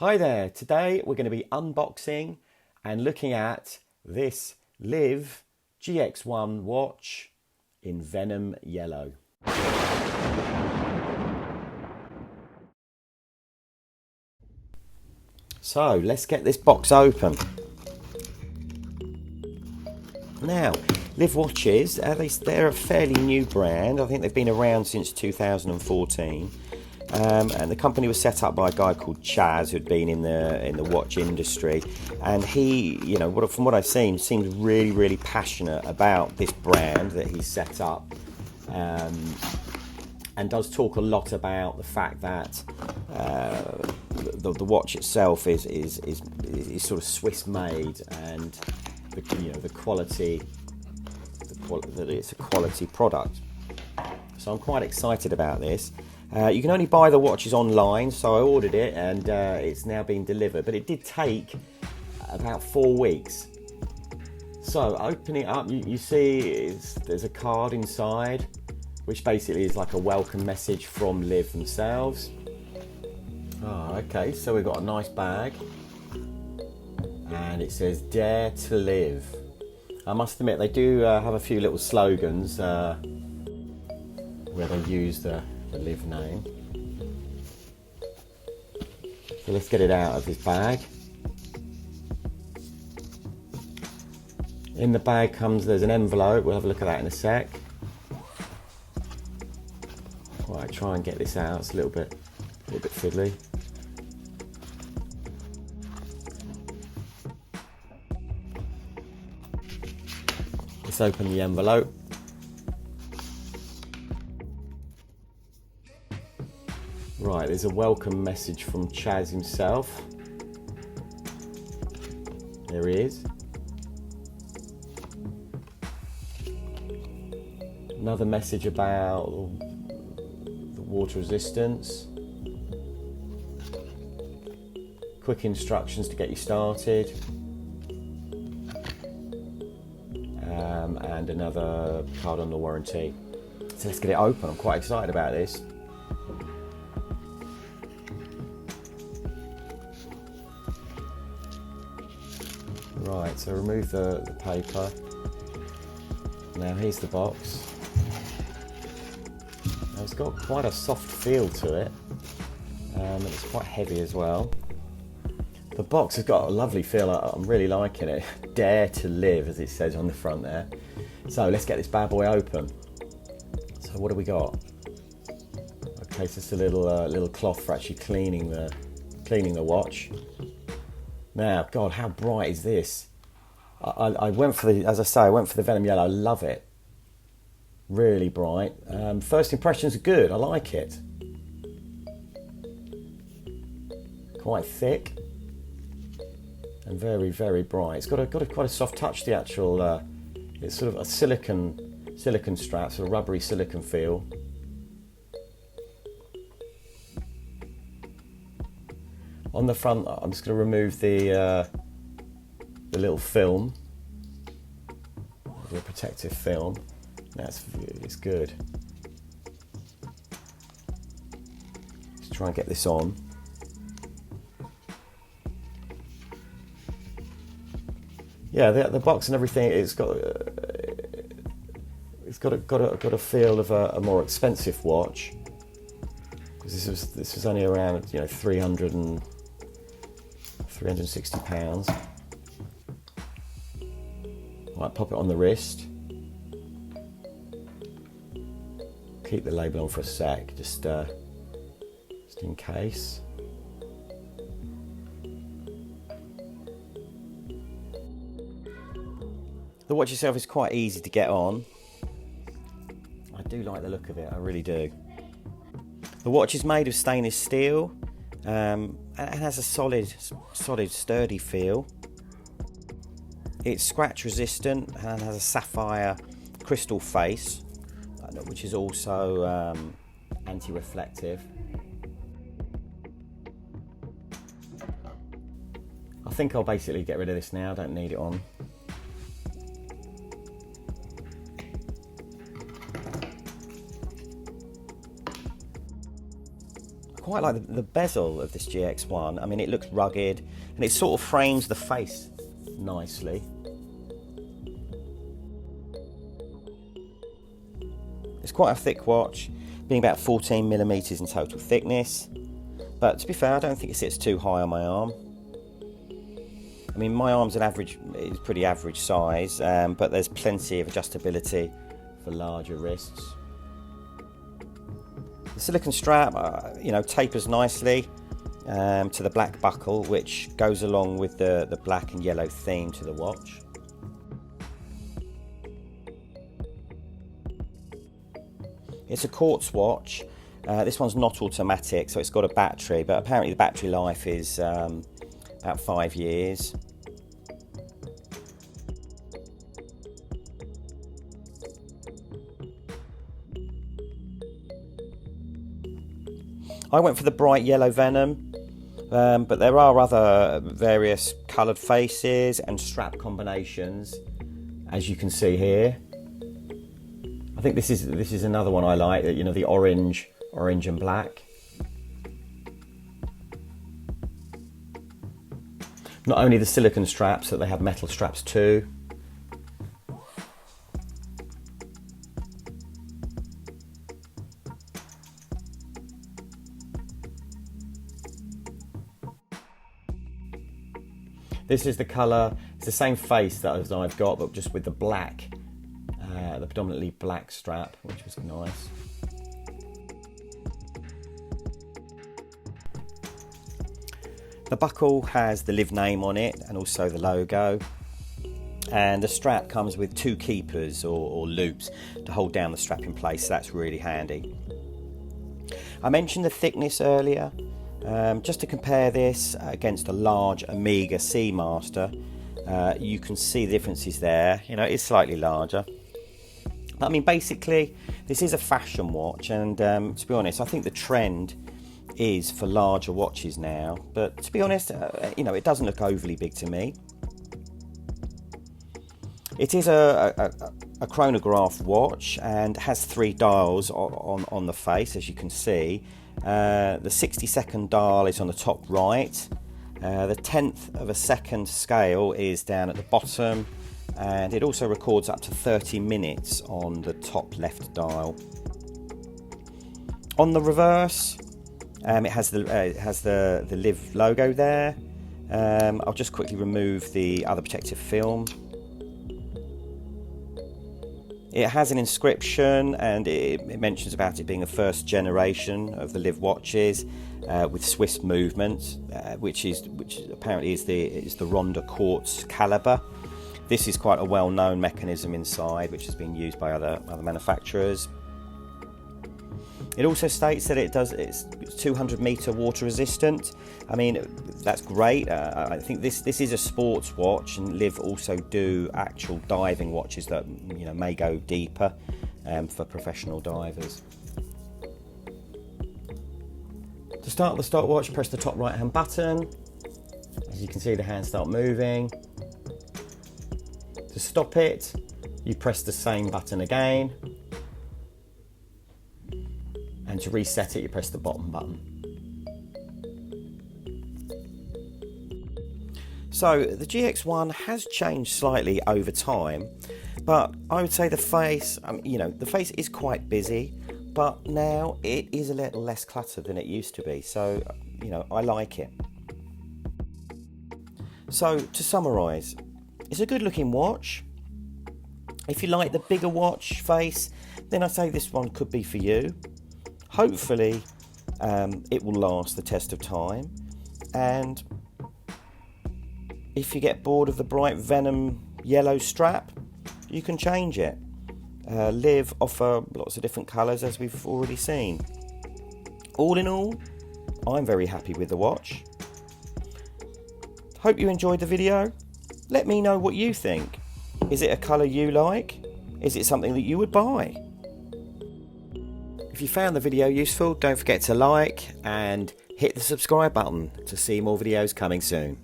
Hi there, today we're going to be unboxing and looking at this LIV GX1 watch in Venom Yellow. So let's get this box open. Now, LIV watches, they're a fairly new brand. I think they've been around since 2014. And the company was set up by a guy called Chaz, who'd been in the watch industry, and he, from what I've seen, seems really passionate about this brand that he's set up, and does talk a lot about the fact that the watch itself is sort of Swiss made, and the quality, that it's a quality product. So I'm quite excited about this. You can only buy the watches online, so I ordered it and it's now been delivered, but it did take about 4 weeks. So open it up, you see there's a card inside, which basically is like a welcome message from LIV themselves. Oh, okay, so we've got a nice bag and it says "Dare to Live." I must admit they do have a few little slogans where they use the LIV name. So let's get it out of this bag. In the bag there's an envelope. We'll have a look at that in a sec. Right, try and get this out. It's a little bit fiddly. Let's open the envelope. Right, there's a welcome message from Chaz himself. There he is. Another message about the water resistance. Quick instructions to get you started. And another card on the warranty. So let's get it open. I'm quite excited about this. Right, so remove the paper. Now here's the box. Now it's got quite a soft feel to it, and it's quite heavy as well. The box has got a lovely feel. I'm really liking it. Dare to live, as it says on the front there. So let's get this bad boy open. So what do we got? Okay, so it's a little cloth for actually cleaning the watch. Now, God, how bright is this? I went for the Venom Yellow. I love it. Really bright. First impressions are good. I like it. Quite thick and very bright. It's got quite a soft touch. The actual, it's sort of a silicon strap, sort of rubbery silicon feel. On the front, I'm just going to remove the little film, the protective film. It's good. Let's try and get this on. Yeah, the box and everything. It's got a feel of a more expensive watch, because this was only around 360 pounds. Right, pop it on the wrist. Keep the label on for a sec, just in case. The watch itself is quite easy to get on. I do like the look of it, I really do. The watch is made of stainless steel. And it has a solid, sturdy feel. It's scratch resistant and has a sapphire crystal face, which is also anti-reflective. I think I'll basically get rid of this now. I don't need it on. quite like the bezel of this GX1. I mean, it looks rugged and it sort of frames the face nicely. It's quite a thick watch, being about 14mm in total thickness. But to be fair, I don't think it sits too high on my arm. I mean, my arm's is pretty average size, but there's plenty of adjustability for larger wrists. The silicone strap, tapers nicely to the black buckle, which goes along with the black and yellow theme to the watch. It's a quartz watch. This one's not automatic, so it's got a battery, but apparently the battery life is about 5 years. I went for the bright yellow Venom, but there are other various coloured faces and strap combinations, as you can see here. I think this is another one I like, the orange and black. Not only the silicone straps, but they have metal straps too. This is the colour, it's the same face that as I've got, but just with the black, the predominantly black strap, which was nice. The buckle has the LIV name on it and also the logo. And the strap comes with 2 keepers or loops to hold down the strap in place, so that's really handy. I mentioned the thickness earlier. Just to compare this against a large Omega Seamaster, you can see the differences there. It's slightly larger. I mean, basically, this is a fashion watch, and to be honest, I think the trend is for larger watches now. But to be honest, it doesn't look overly big to me. It is a chronograph watch and has 3 dials on the face, as you can see. The 60-second dial is on the top right. The 1/10 of a second scale is down at the bottom, and it also records up to 30 minutes on the top left dial. On the reverse, it has the LIV logo there. I'll just quickly remove the other protective film. It has an inscription, and it mentions about it being the first generation of the LIV watches with Swiss movement, which apparently is the Ronda quartz caliber. This is quite a well-known mechanism inside, which has been used by other manufacturers. It also states that it's 200-meter water resistant. I mean, that's great. I think this is a sports watch, and LIV also do actual diving watches that may go deeper for professional divers. To start the stopwatch, press the top right-hand button. As you can see, the hands start moving. To stop it, you press the same button again. And to reset it, you press the bottom button. So the GX1 has changed slightly over time, but I would say the face, the face is quite busy, but now it is a little less cluttered than it used to be. So, I like it. So to summarise, it's a good looking watch. If you like the bigger watch face, then I say this one could be for you. Hopefully it will last the test of time, and if you get bored of the bright Venom yellow strap, you can change it. LIV offer lots of different colours, as we've already seen. All in all, I'm very happy with the watch. Hope you enjoyed the video. Let me know what you think. Is it a colour you like? Is it something that you would buy? If you found the video useful, don't forget to like and hit the subscribe button to see more videos coming soon.